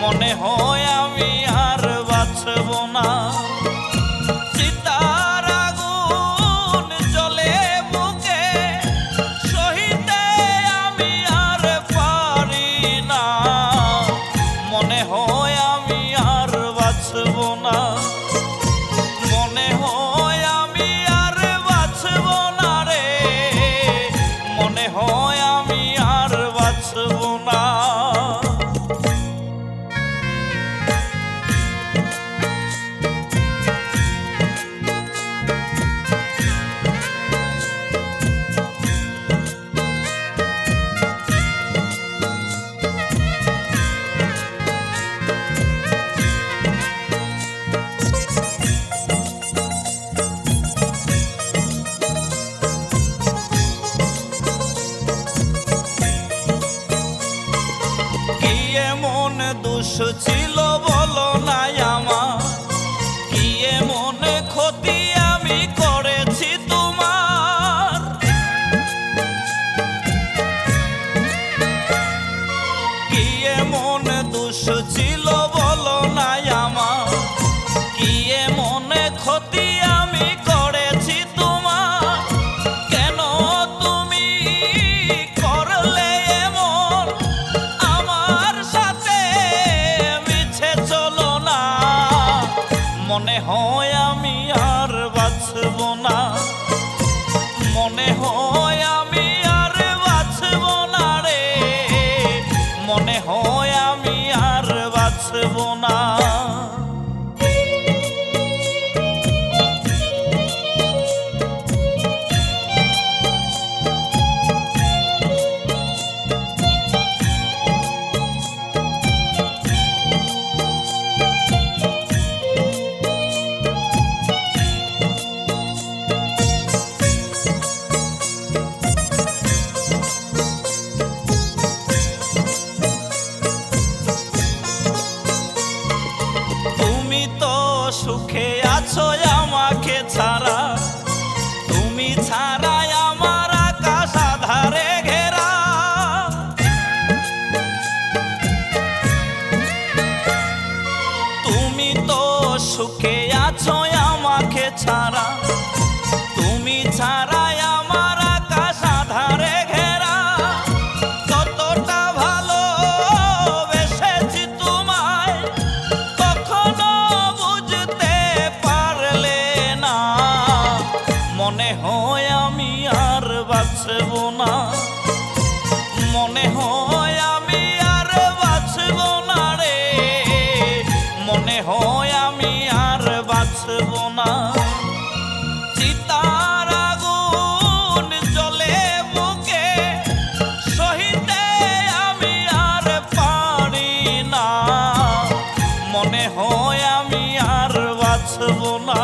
মনে হয় আমি আর বাঁচব না। চিতার আগুন জ্বলে বুকে, সহিতে আমি আর পারি না। মনে হয় আমি আর বাঁচব না। মনে হয় আমি আর বাঁচব না রে, মনে হয় আমি আর বাঁচব না। এমন দোষ ছিল বলো না আমার, কি এমন ক্ষতি আমি করেছি তোমার। কি এমন দোষ ছিল বলো না আমার, কি এমন ক্ষতি আমি করেছি তোমার। কেন তুমি করলে এমন আমার সাথে, মিছে চলো না। মনে হয় আমি আর বাঁচব না। মনে হয় আমি আর বাঁচব না রে, মনে হয় আমি আর বাঁচব না। সুখে আছো আমাকে ছাড়া, তুমি ছাড়াই আমার আকাশ আধারে ঘেরা। তুমি তো সুখে আছো আমাকে ছাড়া, তুমি ছাড়াই আমার আকাশ আধারে ঘেরা। কতটা ভালো বেসেছি তোমায়, কখনো মনে হয় আমি আর বাঁচব না। মনে হয় আমি আর বাঁচব না রে, মনে হয় আমি আর বাঁচব না। চিতার আগুন জ্বলে বুকে, সহিতে আমি আর পারি না। মনে হয় আমি আর বাঁচব না।